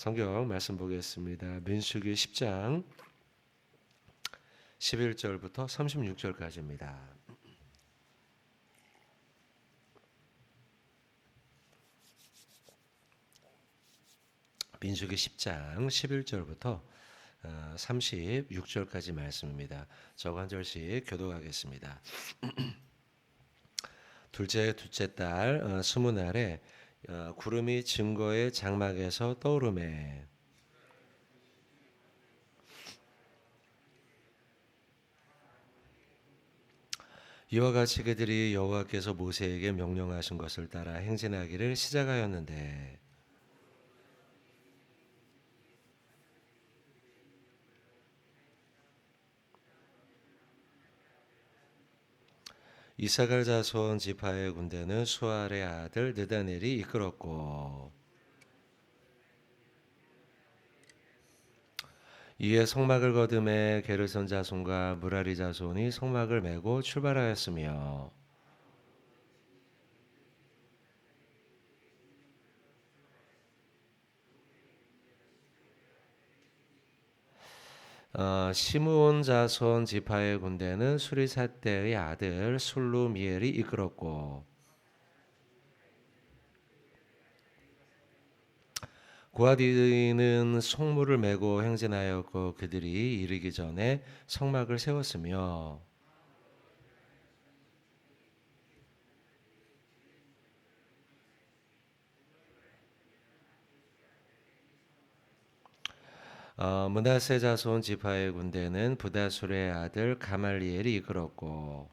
성경 말씀 보겠습니다. 민수기 10장 11절부터 36절까지입니다. 민수기 10장 11절부터 36절까지 말씀입니다. 저거 한 절씩 교독하겠습니다. 둘째 달 스무 날에 구름이 증거의 장막에서 떠오르매 이와 같이 그들이 여호와께서 모세에게 명령하신 것을 따라 행진하기를 시작하였는데 이사갈 자손 지파의 군대는 수알의 아들 느다넬이 이끌었고 이에 성막을 거듭해 게르손 자손과 무라리 자손이 성막을 메고 출발하였으며 시므온 자손 지파의 군대는 수리사대의 아들 술루미엘이 이끌었고 고아디는 송무를 메고 행진하였고 그들이 이르기 전에 성막을 세웠으며 므낫세 자손 지파의 군대는 부다술의 아들 가말리엘이 이끌었고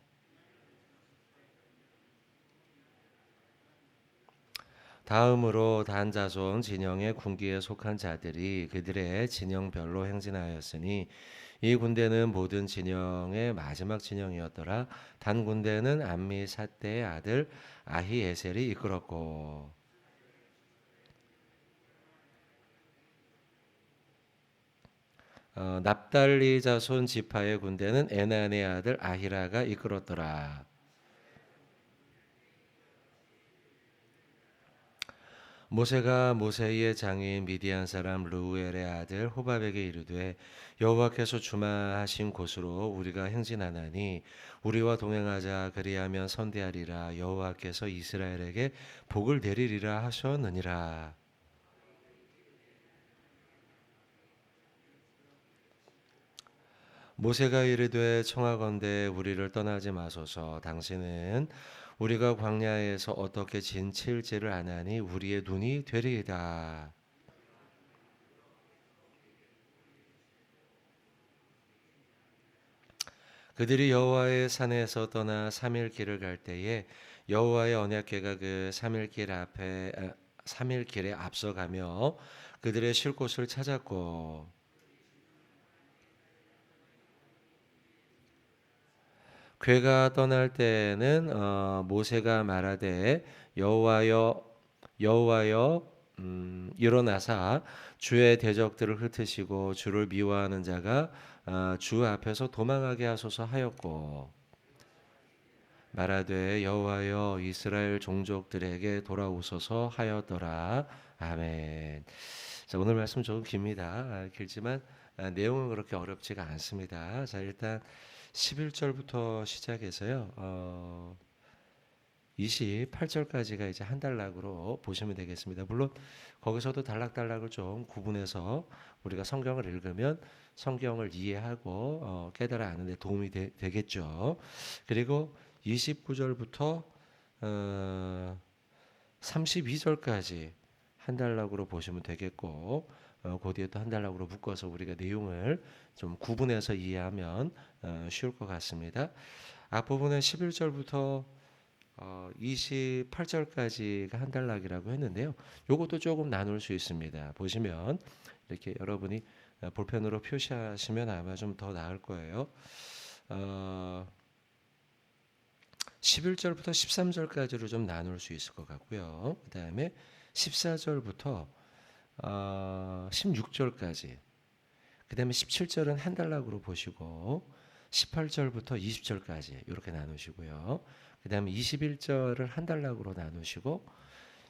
다음으로 단 자손 진영의 군기에 속한 자들이 그들의 진영별로 행진하였으니 이 군대는 모든 진영의 마지막 진영이었더라. 단 군대는 암미사대의 아들 아히에셀이 이끌었고 납달리 자손 지파의 군대는 에난의 아들 아히라가 이끌었더라. 모세가 모세의 장인 미디안 사람 르우엘의 아들 호밥에게 이르되 여호와께서 주마하신 곳으로 우리가 행진하나니 우리와 동행하자 그리하면 선대하리라. 여호와께서 이스라엘에게 복을 내리리라 하셨느니라. 모세가 이르되 청하건대 우리를 떠나지 마소서. 당신은 우리가 광야에서 어떻게 진칠지를 아나니 우리의 눈이 되리이다. 그들이 여호와의 산에서 떠나 3일 길을 갈 때에 여호와의 언약궤가 그 3일 길에 앞서가며 그들의 쉴 곳을 찾았고 궤가 떠날 때에는 모세가 말하되 여호와여 일어나사 주의 대적들을 흩으시고 주를 미워하는 자가 주 앞에서 도망하게 하소서 하였고 말하되 여호와여 이스라엘 종족들에게 돌아오소서 하였더라. 아멘. 자, 오늘 말씀 조금 깁니다. 길지만 내용은 그렇게 어렵지가 않습니다. 자, 일단 11절부터 시작해서요. 28절까지가 이제 한 단락으로 보시면 되겠습니다. 물론 거기서도 단락을 좀 구분해서 우리가 성경을 읽으면 성경을 이해하고 깨달아 아는 데 도움이 되겠죠. 그리고 29절부터 32절까지 한 단락으로 보시면 되겠고 그 뒤에 또 한 단락으로 묶어서 우리가 내용을 좀 구분해서 이해하면 쉬울 것 같습니다. 앞부분은 11절부터 28절까지가 한 단락이라고 했는데요. 이것도 조금 나눌 수 있습니다. 보시면 이렇게 여러분이 볼펜으로 표시하시면 아마 좀 더 나을 거예요. 11절부터 13절까지로 좀 나눌 수 있을 것 같고요. 그 다음에 14절부터 16절까지, 그 다음에 17절은 한 단락으로 보시고 18절부터 20절까지 이렇게 나누시고요. 그 다음에 21절을 한 단락으로 나누시고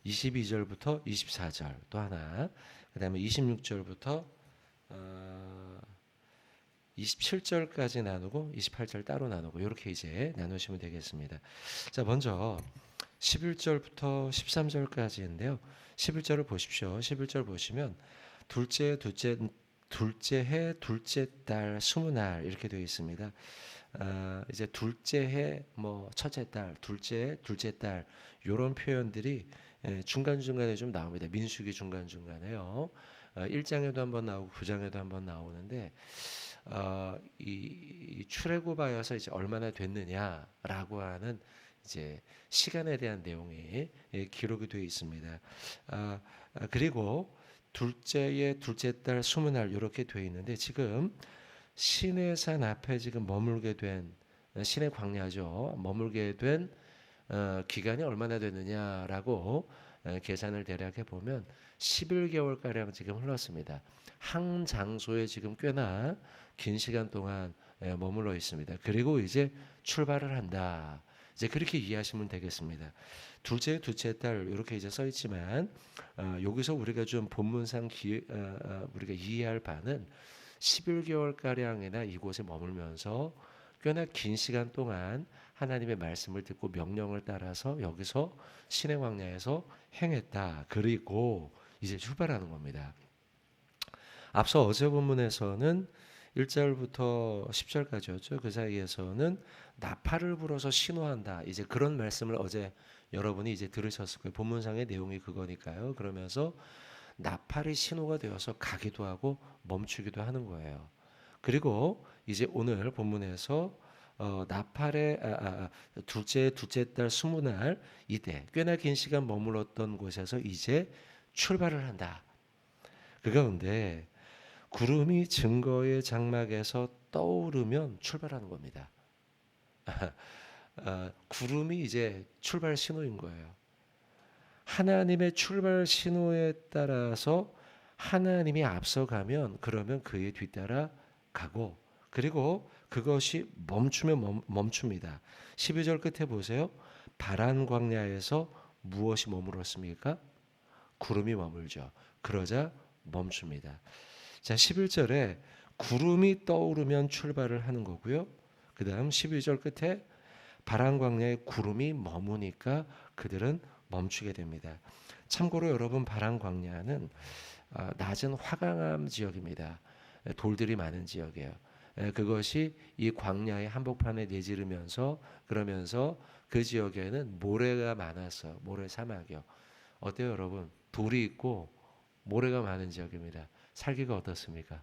22절부터 24절 또 하나, 그 다음에 26절부터 27절까지 나누고 28절 따로 나누고 이렇게 이제 나누시면 되겠습니다. 자, 먼저 11절부터 13절까지인데요. 11절을 보십시오. 11절 보시면 둘째 해 둘째 달 20날 이렇게 되어 있습니다. 이제 둘째 해 뭐 첫째 달 둘째 달 이런 표현들이 중간중간에 좀 나옵니다. 민수기 중간중간에요. 1장에도 한번 나오고 9장에도 한번 나오는데 이 출애굽하여서 이제 얼마나 됐느냐라고 하는 이제 시간에 대한 내용이 기록이 되어 있습니다. 그리고 둘째 달 20날 이렇게 되어 있는데 지금 시내산 앞에 지금 머물게 된 시내 광야죠. 머물게 된 기간이 얼마나 되느냐라고 계산을 대략 해보면 11개월가량 지금 흘렀습니다. 한 장소에 지금 꽤나 긴 시간 동안 머물러 있습니다. 그리고 이제 출발을 한다. 이제 그렇게 이해하시면 되겠습니다. 둘째 달 이렇게 이제 써 있지만 여기서 우리가 좀 본문상 우리가 이해할 바는 11개월 가량이나 이곳에 머물면서 꽤나 긴 시간 동안 하나님의 말씀을 듣고 명령을 따라서 여기서 시내 광야에서 행했다. 그리고 이제 출발하는 겁니다. 앞서 어제 본문에서는 1절부터 10절까지였죠. 그 사이에서는 나팔을 불어서 신호한다. 이제 그런 말씀을 어제 여러분이 이제 들으셨을 거예요. 본문상의 내용이 그거니까요. 그러면서 나팔이 신호가 되어서 가기도 하고 멈추기도 하는 거예요. 그리고 이제 오늘 본문에서 나팔의 둘째 달 20날 이때 꽤나 긴 시간 머물렀던 곳에서 이제 출발을 한다. 그 가운데 구름이 증거의 장막에서 떠오르면 출발하는 겁니다. 구름이 이제 출발 신호인 거예요. 하나님의 출발 신호에 따라서 하나님이 앞서가면 그러면 그에 뒤따라 가고 그리고 그것이 멈추면 멈춥니다. 12절 끝에 보세요. 바란 광야에서 무엇이 머물렀습니까? 구름이 머물죠. 그러자 멈춥니다. 자, 11절에 구름이 떠오르면 출발을 하는 거고요. 그 다음 12절 끝에 바란 광야에 구름이 머무니까 그들은 멈추게 됩니다. 참고로 여러분 바란 광야는 낮은 화강암 지역입니다. 돌들이 많은 지역이에요. 그것이 이 광야의 한복판에 내지르면서 그러면서 그 지역에는 모래가 많아서 모래 사막이요. 어때요 여러분? 돌이 있고 모래가 많은 지역입니다. 살기가 어떻습니까?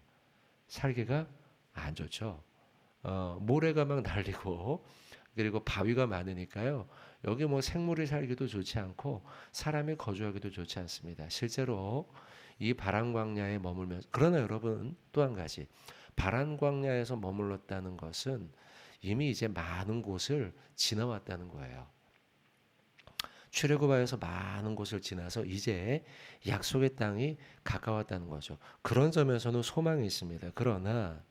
살기가 안 좋죠. 모래가 막 날리고 그리고 바위가 많으니까요. 여기 뭐 생물이 살기도 좋지 않고 사람이 거주하기도 좋지 않습니다. 실제로 이 바란 광야에 머물면서 그러나 여러분 또 한 가지 바란 광야에서 머물렀다는 것은 이미 이제 많은 곳을 지나왔다는 거예요. 출애굽하여서 많은 곳을 지나서 이제 약속의 땅이 가까웠다는 거죠. 그런 점에서는 소망이 있습니다. 그러나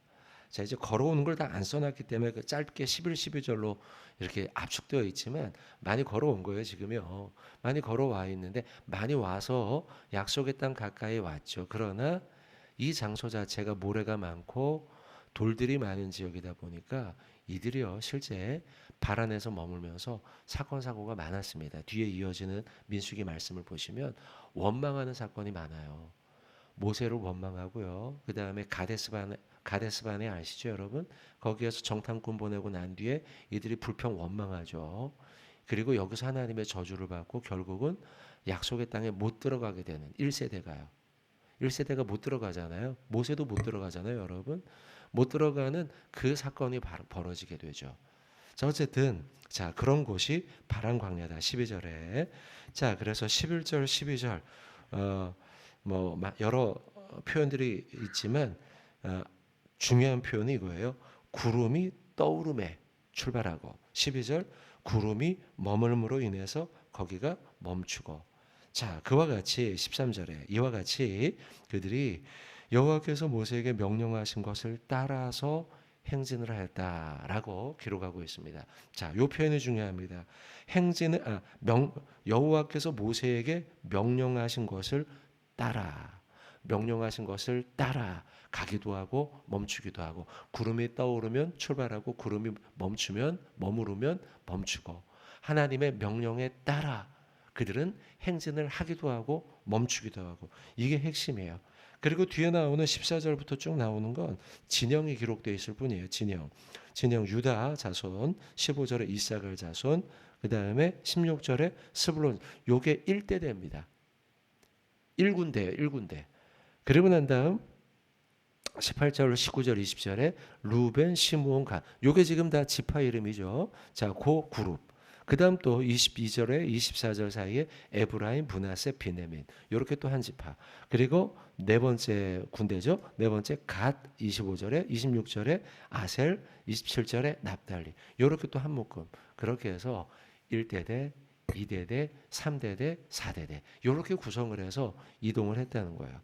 자 이제 걸어오는 걸 다 안 써놨기 때문에 그 짧게 11, 12절로 이렇게 압축되어 있지만 많이 걸어온 거예요 지금요. 많이 걸어와 있는데 많이 와서 약속의 땅 가까이 왔죠. 그러나 이 장소 자체가 모래가 많고 돌들이 많은 지역이다 보니까 이들이요 실제 바란에서 머물면서 사건 사고가 많았습니다. 뒤에 이어지는 민수기 말씀을 보시면 원망하는 사건이 많아요. 모세를 원망하고요. 그 다음에 가데스바네 아시죠 여러분? 거기에서 정탐꾼 보내고 난 뒤에 이들이 불평 원망하죠. 그리고 여기서 하나님의 저주를 받고 결국은 약속의 땅에 못 들어가게 되는 1세대가요. 1세대가 못 들어가잖아요. 모세도 못 들어가잖아요 여러분. 못 들어가는 그 사건이 벌어지게 되죠. 자 어쨌든 자 그런 곳이 바란 광야다 12절에. 자 그래서 11절 12절 뭐 여러 표현들이 있지만 중요한 표현이 이거예요. 구름이 떠오름에 출발하고 12절 구름이 머물므로 인해서 거기가 멈추고 자 그와 같이 13절에 이와 같이 그들이 여호와께서 모세에게 명령하신 것을 따라서 행진을 하였다라고 기록하고 있습니다. 자, 요 표현이 중요합니다. 행진을 여호와께서 모세에게 명령하신 것을 따라 명령하신 것을 따라 가기도 하고 멈추기도 하고 구름이 떠오르면 출발하고 구름이 멈추면 머무르면 멈추고 하나님의 명령에 따라 그들은 행진을 하기도 하고 멈추기도 하고 이게 핵심이에요. 그리고 뒤에 나오는 14절부터 쭉 나오는 건 진영이 기록되어 있을 뿐이에요. 진영 유다 자손, 15절에 이사갈 자손, 그 다음에 16절에 스불론. 요게 1대대입니다. 1군대예요. 1군대. 그리고 난 다음 18절, 19절, 20절에 루벤, 시므온, 갓. 요게 지금 다 지파 이름이죠. 자, 그 그룹. 그 다음 또 22절에 24절 사이에 에브라임, 브나세, 비네민. 요렇게 또 한 지파. 그리고 네 번째 군대죠. 네 번째 갓, 25절에 26절에 아셀, 27절에 납달리. 요렇게 또 한 묶음. 그렇게 해서 1대대, 2대대, 3대대, 4대대. 요렇게 구성을 해서 이동을 했다는 거예요.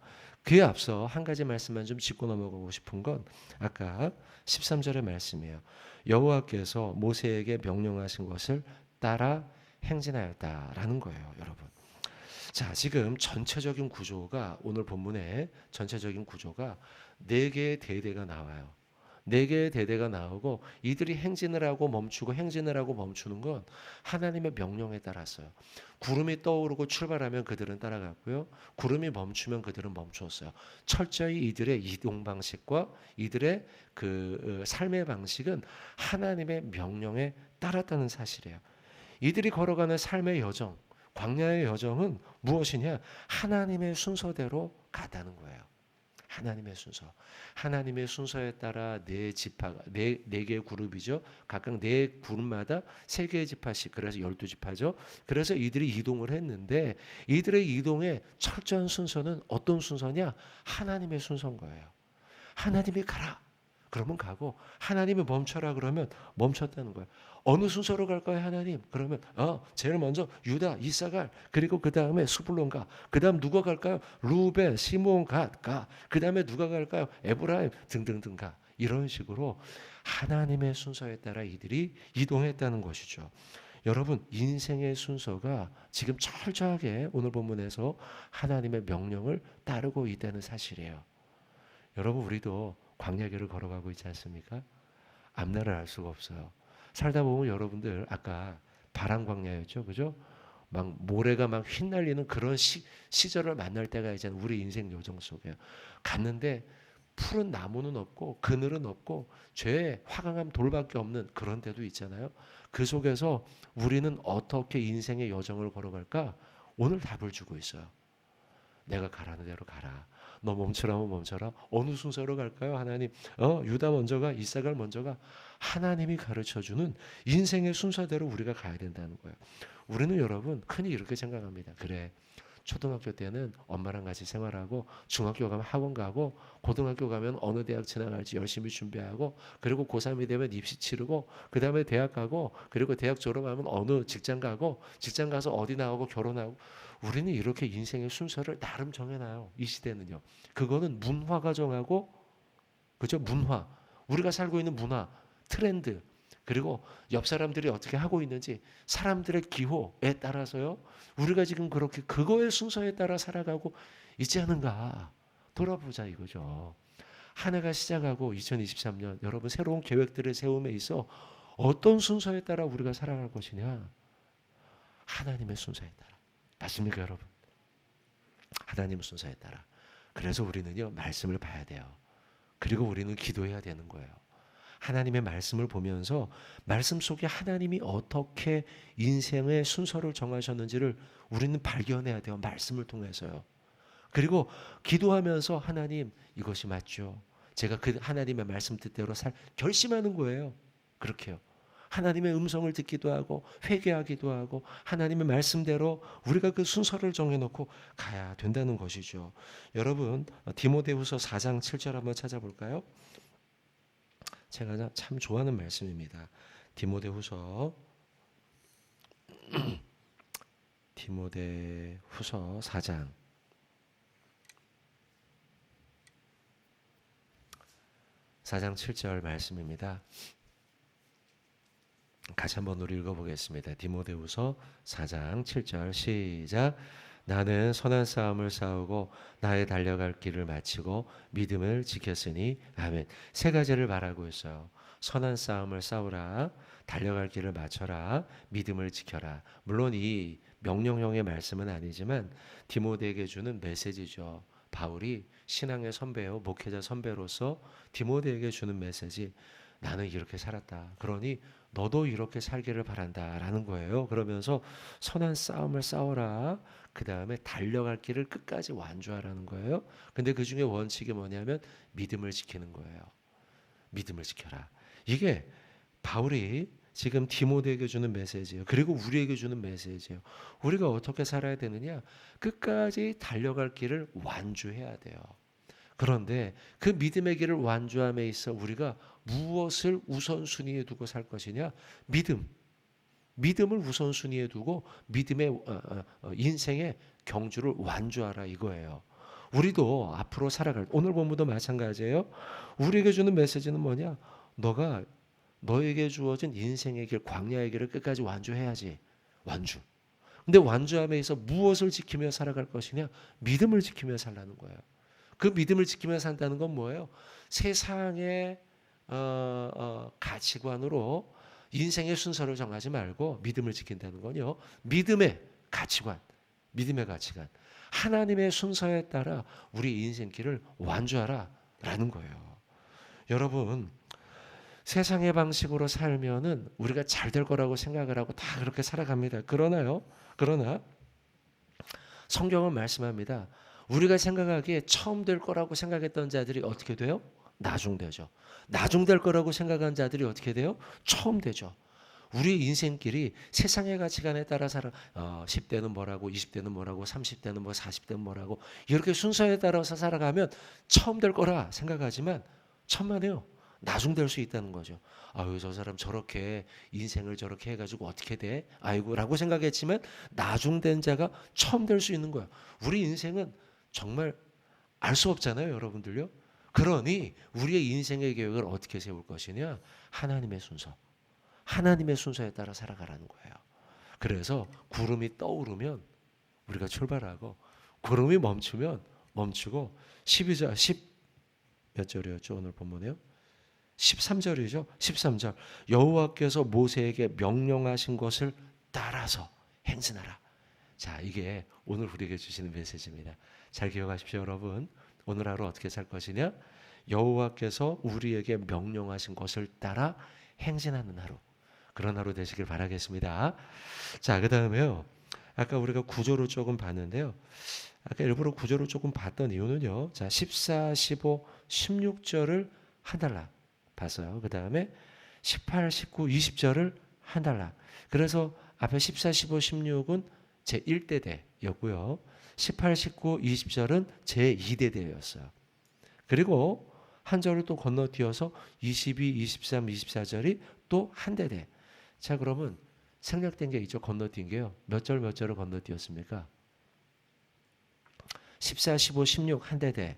그에 앞서 한 가지 말씀만 좀 짚고 넘어가고 싶은 건 아까 13절의 말씀이에요. 여호와께서 모세에게 명령하신 것을 따라 행진하였다라는 거예요, 여러분. 자, 지금 전체적인 구조가 오늘 본문의 전체적인 구조가 네 개의 대대가 나와요. 네 개의 대대가 나오고 이들이 행진을 하고 멈추고 행진을 하고 멈추는 건 하나님의 명령에 따랐어요. 구름이 떠오르고 출발하면 그들은 따라갔고요. 구름이 멈추면 그들은 멈추었어요. 철저히 이들의 이동 방식과 이들의 그 삶의 방식은 하나님의 명령에 따랐다는 사실이에요. 이들이 걸어가는 삶의 여정, 광야의 여정은 무엇이냐? 하나님의 순서대로 가다는 거예요. 하나님의 순서. 하나님의 순서에 따라 네 지파가 네 개의 그룹이죠. 각각 네 그룹마다 세 개의 지파씩. 그래서 12지파죠. 그래서 이들이 이동을 했는데 이들의 이동의 철저한 순서는 어떤 순서냐? 하나님의 순서인 거예요. 하나님이 가라. 그러면 가고 하나님이 멈춰라 그러면 멈췄다는 거예요. 어느 순서로 갈까요, 하나님? 그러면 제일 먼저 유다, 이사갈, 그리고 그 다음에 스불론 가. 그 다음 누가 갈까요? 루벤, 시므온, 갓 가. 그 다음에 누가 갈까요? 에브라임 등등등 가. 이런 식으로 하나님의 순서에 따라 이들이 이동했다는 것이죠. 여러분, 인생의 순서가 지금 철저하게 오늘 본문에서 하나님의 명령을 따르고 있다는 사실이에요. 여러분, 우리도 광야길을 걸어가고 있지 않습니까? 앞날을 알 수가 없어요. 살다 보면 여러분들 아까 바람 광야였죠, 그죠? 막 모래가 막 휘날리는 그런 시절을 만날 때가 있잖아요. 우리 인생 요정 속에 갔는데 푸른 나무는 없고 그늘은 없고 죄의 화강한 돌밖에 없는 그런 데도 있잖아요. 그 속에서 우리는 어떻게 인생의 여정을 걸어갈까? 오늘 답을 주고 있어요. 내가 가라는 대로 가라. 너 멈추라면 멈춰라. 어느 순서로 갈까요, 하나님? 유다 먼저 가, 이사갈 먼저 가. 하나님이 가르쳐주는 인생의 순서대로 우리가 가야 된다는 거예요. 우리는 여러분 흔히 이렇게 생각합니다. 그래, 초등학교 때는 엄마랑 같이 생활하고 중학교 가면 학원 가고 고등학교 가면 어느 대학 지나갈지 열심히 준비하고 그리고 고3이 되면 입시 치르고 그 다음에 대학 가고 그리고 대학 졸업하면 어느 직장 가고 직장 가서 어디 나오고 결혼하고 우리는 이렇게 인생의 순서를 나름 정해놔요. 이 시대는요. 그거는 문화가 정하고 그죠? 문화. 우리가 살고 있는 문화, 트렌드 그리고 옆 사람들이 어떻게 하고 있는지 사람들의 기호에 따라서요. 우리가 지금 그렇게 그거의 순서에 따라 살아가고 있지 않은가 돌아보자 이거죠. 한 해가 시작하고 2023년 여러분 새로운 계획들을 세움에 있어 어떤 순서에 따라 우리가 살아갈 것이냐? 하나님의 순서에 따라. 맞습니까, 여러분? 하나님 순서에 따라. 그래서 우리는요 말씀을 봐야 돼요. 그리고 우리는 기도해야 되는 거예요. 하나님의 말씀을 보면서 말씀 속에 하나님이 어떻게 인생의 순서를 정하셨는지를 우리는 발견해야 돼요. 말씀을 통해서요. 그리고 기도하면서 하나님 이것이 맞죠. 제가 그 하나님의 말씀 뜻대로 결심하는 거예요. 그렇게요. 하나님의 음성을 듣기도 하고 회개하기도 하고 하나님의 말씀대로 우리가 그 순서를 정해놓고 가야 된다는 것이죠. 여러분 디모데후서 4장 7절 한번 찾아볼까요? 제가 참 좋아하는 말씀입니다. 디모데후서 4장 4장 7절 말씀입니다. 같이 한번 우리 읽어보겠습니다. 디모데후서 4장 7절 시작. 나는 선한 싸움을 싸우고 나의 달려갈 길을 마치고 믿음을 지켰으니 아멘. 세 가지를 말하고 있어요. 선한 싸움을 싸우라, 달려갈 길을 맞춰라, 믿음을 지켜라. 물론 이 명령형의 말씀은 아니지만 디모데에게 주는 메시지죠. 바울이 신앙의 선배요, 목회자 선배로서 디모데에게 주는 메시지. 나는 이렇게 살았다. 그러니 너도 이렇게 살기를 바란다라는 거예요. 그러면서 선한 싸움을 싸워라. 그 다음에 달려갈 길을 끝까지 완주하라는 거예요. 근데 그 중에 원칙이 뭐냐면 믿음을 지키는 거예요. 믿음을 지켜라. 이게 바울이 지금 디모데에게 주는 메시지예요. 그리고 우리에게 주는 메시지예요. 우리가 어떻게 살아야 되느냐? 끝까지 달려갈 길을 완주해야 돼요. 그런데 그 믿음의 길을 완주함에 있어 우리가 무엇을 우선순위에 두고 살 것이냐? 믿음을 우선순위에 두고 믿음의 인생의 경주를 완주하라 이거예요. 우리도 앞으로 살아갈 오늘 본문도 마찬가지예요. 우리에게 주는 메시지는 뭐냐? 너에게 주어진 인생의 길, 광야의 길을 끝까지 완주해야지. 완주. 근데 완주함에 있어 무엇을 지키며 살아갈 것이냐? 믿음을 지키며 살라는 거예요. 그 믿음을 지키며 산다는 건 뭐예요? 세상의 가치관으로 인생의 순서를 정하지 말고 믿음을 지킨다는 건요. 믿음의 가치관. 하나님의 순서에 따라 우리 인생길을 완주하라라는 거예요. 여러분, 세상의 방식으로 살면은 우리가 잘 될 거라고 생각을 하고 다 그렇게 살아갑니다. 그러나 성경은 말씀합니다. 우리가 생각하기에 처음 될 거라고 생각했던 자들이 어떻게 돼요? 나중되죠. 나중될 거라고 생각한 자들이 어떻게 돼요? 처음 되죠. 우리 인생길이 세상의 가치관에 따라 10대는 뭐라고, 20대는 뭐라고, 30대는 뭐, 40대는 뭐라고 이렇게 순서에 따라서 살아가면 처음 될 거라 생각하지만 천만에요. 나중될 수 있다는 거죠. 아유, 저 사람 저렇게 인생을 저렇게 해가지고 어떻게 돼? 아이고 라고 생각했지만 나중된 자가 처음 될 수 있는 거야. 우리 인생은 정말 알 수 없잖아요, 여러분들요. 그러니 우리의 인생의 계획을 어떻게 세울 것이냐? 하나님의 순서에 따라 살아가라는 거예요. 그래서 구름이 떠오르면 우리가 출발하고 구름이 멈추면 멈추고 12절, 10몇 절이었죠? 오늘 본문에요. 13절이죠. 13절. 여호와께서 모세에게 명령하신 것을 따라서 행진하라. 자, 이게 오늘 우리에게 주시는 메시지입니다. 잘 기억하십시오, 여러분. 오늘 하루 어떻게 살 것이냐? 여호와께서 우리에게 명령하신 것을 따라 행진하는 하루. 그런 하루 되시길 바라겠습니다. 자, 그다음에요. 아까 우리가 구조를 조금 봤는데요. 아까 일부러 구조를 조금 봤던 이유는요. 자, 14, 15, 16절을 한 달락 봤어요. 그다음에 18, 19, 20절을 한 달락. 그래서 앞에 14, 15, 16은 제1대대였고요. 18, 19, 20절은 제2대대였어요. 그리고 한 절을 또 건너뛰어서 22, 23, 24절이 또 한 대대. 자, 그러면 생략된 게 있죠. 건너뛴 게요. 몇 절을 건너뛰었습니까? 14, 15, 16 한 대대.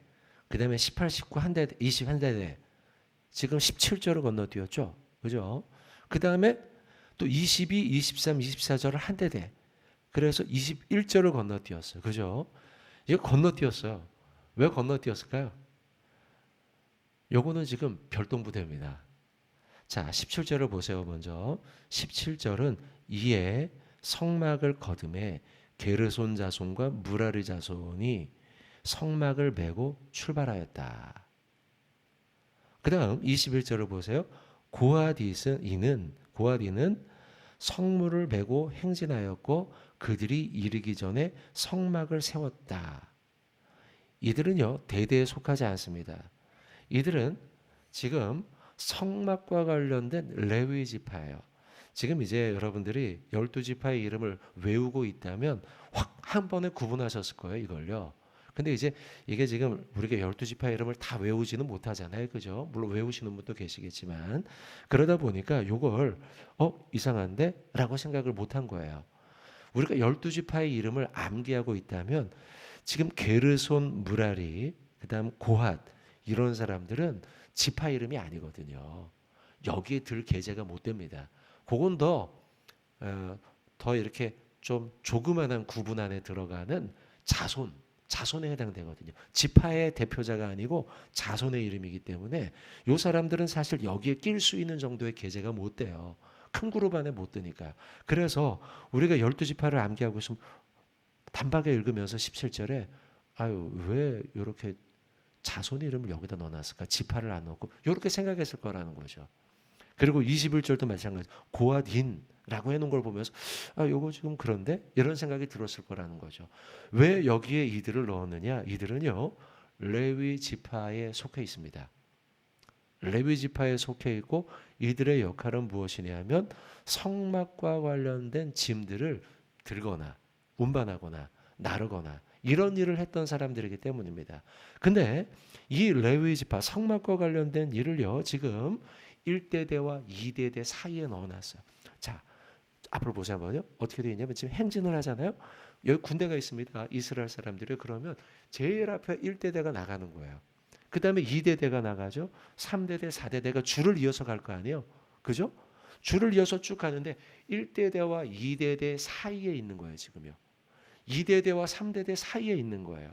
그 다음에 18, 19 한 대대, 20 한 대대. 지금 17절을 건너뛰었죠. 그죠? 그 다음에 또 22, 23, 24절을 한 대대. 그래서 21절을 건너뛰었어요. 그죠? 이거 건너뛰었어요. 왜 건너뛰었을까요? 요거는 지금 별동부대입니다. 자, 17절을 보세요. 먼저 17절은 이에 성막을 거듭해 게르손 자손과 무라리 자손이 성막을 메고 출발하였다. 그 다음 21절을 보세요. 고하디는 성물을 메고 행진하였고 그들이 이르기 전에 성막을 세웠다. 이들은요, 대대에 속하지 않습니다. 이들은 지금 성막과 관련된 레위 지파예요. 지금 이제 여러분들이 12지파의 이름을 외우고 있다면 확 한 번에 구분하셨을 거예요, 이걸요. 근데 이제 이게 지금 우리가 12지파 이름을 다 외우지는 못하잖아요. 그죠? 물론 외우시는 분도 계시겠지만 그러다 보니까 이걸 이상한데? 라고 생각을 못한 거예요. 우리가 12지파의 이름을 암기하고 있다면 지금 게르손, 무라리, 그 다음 고핫 이런 사람들은 지파 이름이 아니거든요. 여기에 들 계제가 못 됩니다. 그건 더 이렇게 좀 조그만한 구분 안에 들어가는 자손에 해당되거든요. 지파의 대표자가 아니고 자손의 이름이기 때문에 이 사람들은 사실 여기에 낄 수 있는 정도의 계제가 못 돼요. 큰 그룹 안에 못 드니까. 그래서 우리가 12지파를 암기하고 있으면 단박에 읽으면서 17절에 아유 왜 이렇게 자손 이름을 여기다 넣어놨을까? 지파를 안 넣고 이렇게 생각했을 거라는 거죠. 그리고 21절도 마찬가지. 고앗인라고 해놓은 걸 보면서 요거 지금 그런데 이런 생각이 들었을 거라는 거죠. 왜 여기에 이들을 넣었느냐? 이들은요 레위 지파에 속해 있습니다. 레위 지파에 속해 있고 이들의 역할은 무엇이냐면 성막과 관련된 짐들을 들거나 운반하거나 나르거나 이런 일을 했던 사람들이기 때문입니다. 근데 이 레위 지파 성막과 관련된 일을요 지금 1대대와 2대대 사이에 넣어놨어요. 자, 앞으로 보세요 한번요. 어떻게 되어 있냐면 지금 행진을 하잖아요. 여기 군대가 있습니다. 이스라엘 사람들이. 그러면 제일 앞에 1대대가 나가는 거예요. 그 다음에 2대대가 나가죠. 3대대, 4대대가 줄을 이어서 갈 거 아니에요. 그죠? 줄을 이어서 쭉 가는데 1대대와 2대대 사이에 있는 거예요. 지금요. 2대대와 3대대 사이에 있는 거예요.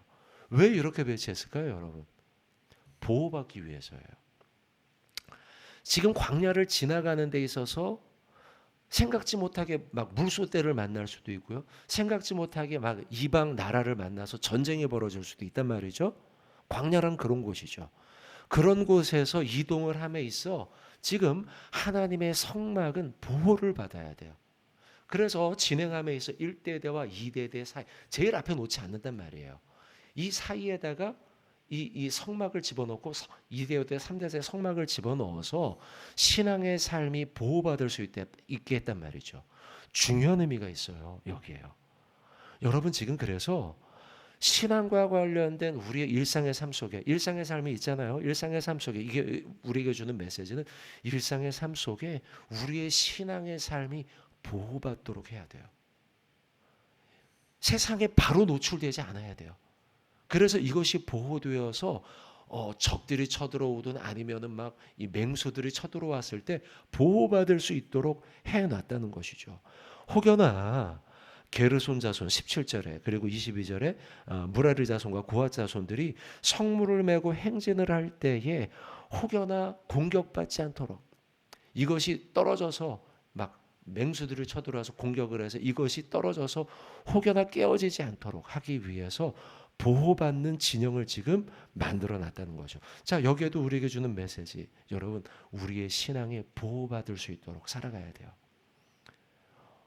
왜 이렇게 배치했을까요, 여러분? 보호받기 위해서예요. 지금 광야를 지나가는 데 있어서 생각지 못하게 막 물소떼를 만날 수도 있고요. 생각지 못하게 막 이방 나라를 만나서 전쟁이 벌어질 수도 있단 말이죠. 광야란 그런 곳이죠. 그런 곳에서 이동을 함에 있어 지금 하나님의 성막은 보호를 받아야 돼요. 그래서 진행함에 있어 1대대와 2대대 사이 제일 앞에 놓지 않는단 말이에요. 이 사이에다가 이 성막을 집어넣고 2대대 3대대 성막을 집어넣어서 신앙의 삶이 보호받을 수 있게 했단 말이죠. 중요한 의미가 있어요. 여기에요. 여러분 지금 그래서 신앙과 관련된 우리의 일상의 삶 속에 일상의 삶이 있잖아요. 일상의 삶 속에 이게 우리에게 주는 메시지는 일상의 삶 속에 우리의 신앙의 삶이 보호받도록 해야 돼요. 세상에 바로 노출되지 않아야 돼요. 그래서 이것이 보호되어서 적들이 쳐들어오든 아니면은 막 이 맹수들이 쳐들어왔을 때 보호받을 수 있도록 해놨다는 것이죠. 혹여나 게르손 자손 17절에 그리고 22절에 무라리 자손과 고앗 자손들이 성물을 메고 행진을 할 때에 혹여나 공격받지 않도록 이것이 떨어져서 막 맹수들이 쳐들어와서 공격을 해서 이것이 떨어져서 혹여나 깨어지지 않도록 하기 위해서 보호받는 진영을 지금 만들어 놨다는 거죠. 자, 여기에도 우리에게 주는 메시지. 여러분, 우리의 신앙에 보호받을 수 있도록 살아가야 돼요.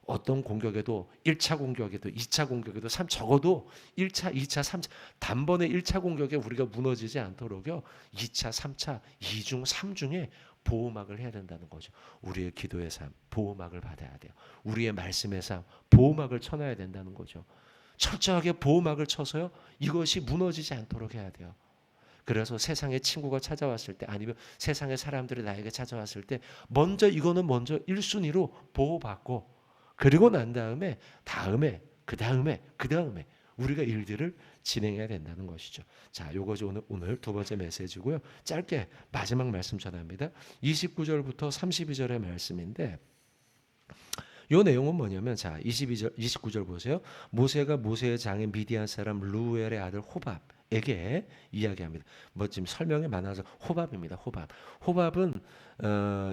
어떤 공격에도 1차 공격에도 2차 공격에도 적어도 1차, 2차, 3차 단번에 1차 공격에 우리가 무너지지 않도록요. 2차, 3차, 2중, 3중에 보호막을 해야 된다는 거죠. 우리의 기도의 삶, 보호막을 받아야 돼요. 우리의 말씀의 삶, 보호막을 쳐놔야 된다는 거죠. 철저하게 보호막을 쳐서요. 이것이 무너지지 않도록 해야 돼요. 그래서 세상의 친구가 찾아왔을 때 아니면 세상의 사람들이 나에게 찾아왔을 때 먼저 이거는 먼저 1순위로 보호받고 그리고 난 다음에 그 다음에 우리가 일들을 진행해야 된다는 것이죠. 자, 요거죠 오늘 두 번째 메시지고요. 짧게 마지막 말씀 전합니다. 29절부터 32절의 말씀인데 요 내용은 뭐냐면 자 29절 보세요. 모세가 모세의 장인 미디안 사람 루엘의 아들 호밥에게 이야기합니다. 뭐 지금 설명이 많아서 호밥입니다. 호밥은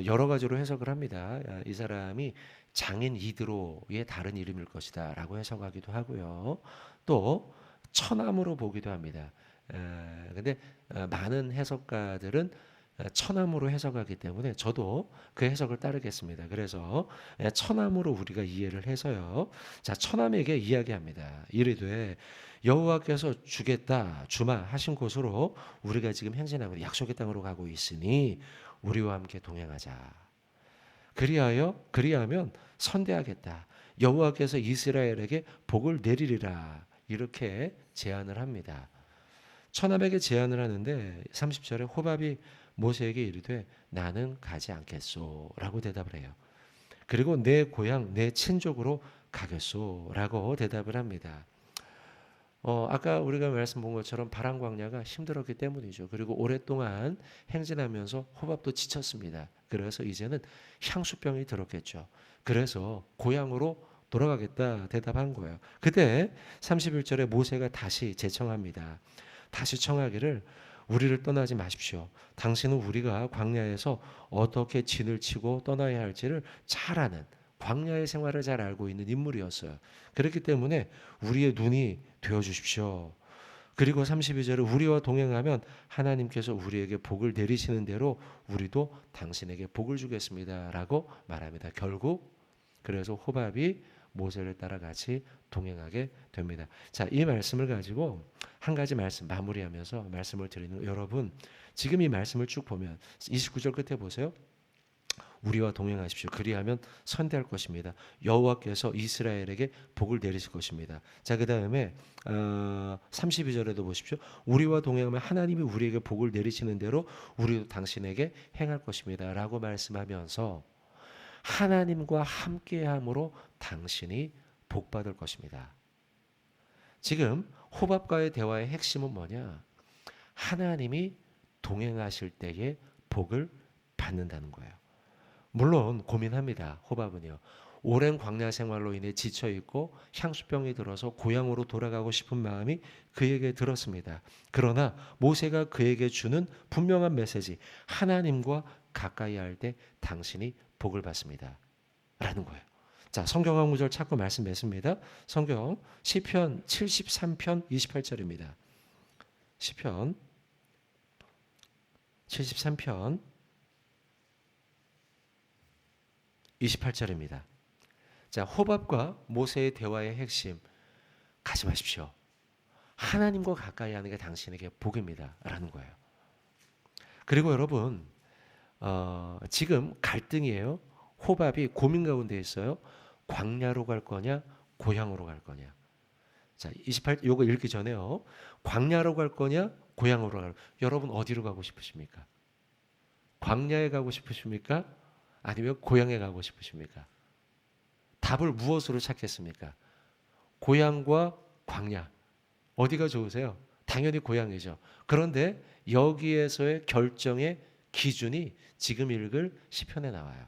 여러 가지로 해석을 합니다. 이 사람이 장인 이드로의 다른 이름일 것이다 라고 해석하기도 하고요. 또 처남으로 보기도 합니다. 근데 많은 해석가들은 처남으로 해석하기 때문에 저도 그 해석을 따르겠습니다. 그래서 처남으로 우리가 이해를 해서요. 자, 처남에게 이야기합니다. 이르되 여호와께서 주마 하신 곳으로 우리가 지금 행진하고 약속의 땅으로 가고 있으니 우리와 함께 동행하자. 그리하면 선대하겠다. 여호와께서 이스라엘에게 복을 내리리라. 이렇게 제안을 합니다. 처남에게 제안을 하는데 30절에 호밥이 모세에게 이르되 나는 가지 않겠소라고 대답을 해요. 그리고 내 고향 내 친족으로 가겠소라고 대답을 합니다. 아까 우리가 말씀 본 것처럼 바람 광야가 힘들었기 때문이죠. 그리고 오랫동안 행진하면서 호밥도 지쳤습니다. 그래서 이제는 향수병이 들었겠죠. 그래서 고향으로 돌아가겠다 대답한 거예요. 그때 31절에 모세가 다시 재청합니다. 다시 청하기를 우리를 떠나지 마십시오. 당신은 우리가 광야에서 어떻게 진을 치고 떠나야 할지를 잘 아는, 광야의 생활을 잘 알고 있는 인물이었어요. 그렇기 때문에 우리의 눈이 되어 주십시오. 그리고 32절에 우리와 동행하면 하나님께서 우리에게 복을 내리시는 대로 우리도 당신에게 복을 주겠습니다 라고 말합니다. 결국 그래서 호밥이 모세를 따라 같이 동행하게 됩니다. 자, 이 말씀을 가지고 한 가지 말씀 마무리하면서 말씀을 드리는, 여러분 지금 이 말씀을 쭉 보면 29절 끝에 보세요. 우리와 동행하십시오. 그리하면 선대할 것입니다. 여호와께서 이스라엘에게 복을 내리실 것입니다. 자, 그 다음에 32절에도 보십시오. 우리와 동행하면 하나님이 우리에게 복을 내리시는 대로 우리도 당신에게 행할 것입니다 라고 말씀하면서 하나님과 함께함으로 당신이 복받을 것입니다. 지금 호밥과의 대화의 핵심은 뭐냐? 하나님이 동행하실 때에 복을 받는다는 거예요. 물론 고민합니다. 호밥은요. 오랜 광야 생활로 인해 지쳐 있고 향수병이 들어서 고향으로 돌아가고 싶은 마음이 그에게 들었습니다. 그러나 모세가 그에게 주는 분명한 메시지, 하나님과 가까이 할 때 당신이 복을 받습니다 라는 거예요. 자, 성경 한 구절 찾고 말씀 맺습니다. 성경 시편 73편 28절입니다. 시편 73편 28절입니다. 자, 호밥과 모세의 대화의 핵심 가지 마십시오. 하나님과 가까이 하는 게 당신에게 복입니다 라는 거예요. 그리고 여러분 지금 갈등이에요. 호밥이 고민 가운데 있어요. 광야로 갈 거냐 고향으로 갈 거냐. 자, 28 요거 읽기 전에요. 광야로 갈 거냐 고향으로 갈 거냐. 여러분 어디로 가고 싶으십니까? 광야에 가고 싶으십니까? 아니면 고향에 가고 싶으십니까? 답을 무엇으로 찾겠습니까? 고향과 광야. 어디가 좋으세요? 당연히 고향이죠. 그런데 여기에서의 결정의 기준이 지금 읽을 시편에 나와요.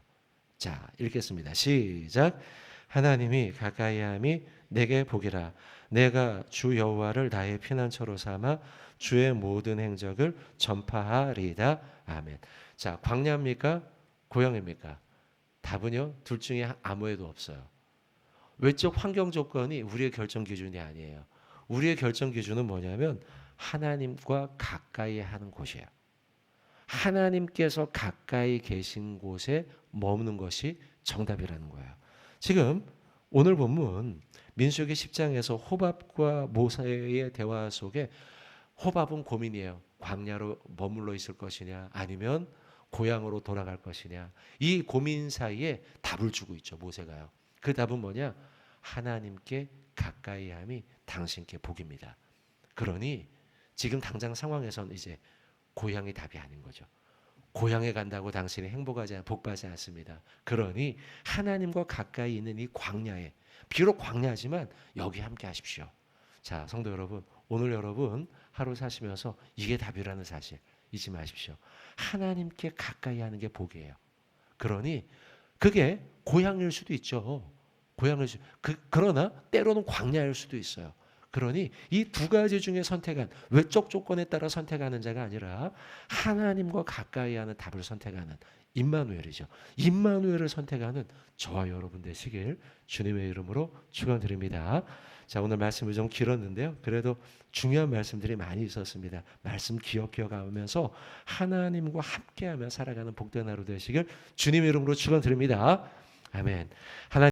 자, 읽겠습니다. 시작. 하나님이 가까이함이 내게 복이라. 내가 주 여호와를 나의 피난처로 삼아 주의 모든 행적을 전파하리이다. 아멘. 자, 광야입니까? 고향입니까? 답은요, 둘 중에 아무에도 없어요. 외적 환경 조건이 우리의 결정 기준이 아니에요. 우리의 결정 기준은 뭐냐면 하나님과 가까이 하는 곳이에요. 하나님께서 가까이 계신 곳에 머무는 것이 정답이라는 거예요. 지금 오늘 본문 민수기 10장에서 호밥과 모세의 대화 속에 호밥은 고민이에요. 광야로 머물러 있을 것이냐 아니면 고향으로 돌아갈 것이냐. 이 고민 사이에 답을 주고 있죠. 모세가요. 그 답은 뭐냐? 하나님께 가까이 함이 당신께 복입니다. 그러니 지금 당장 상황에선 이제 고향이 답이 아닌 거죠. 고향에 간다고 당신이 행복하지 복받지 않습니다. 그러니 하나님과 가까이 있는 이 광야에, 비록 광야지만 여기 함께 하십시오. 자, 성도 여러분, 오늘 여러분 하루 사시면서 이게 답이라는 사실 잊지 마십시오. 하나님께 가까이 하는 게 복이에요. 그러니 그게 고향일 수도 있죠. 그러나 때로는 광야일 수도 있어요. 그러니 이 두 가지 중에 선택한, 외적 조건에 따라 선택하는 자가 아니라 하나님과 가까이 하는 답을 선택하는 임마누엘이죠. 임마누엘을 선택하는 저와 여러분 되시길 주님의 이름으로 축원드립니다. 자, 오늘 말씀이 좀 길었는데요. 그래도 중요한 말씀들이 많이 있었습니다. 말씀 기억하면서 하나님과 함께하며 살아가는 복된 하루 되시길 주님의 이름으로 축원드립니다. 아멘. 하나님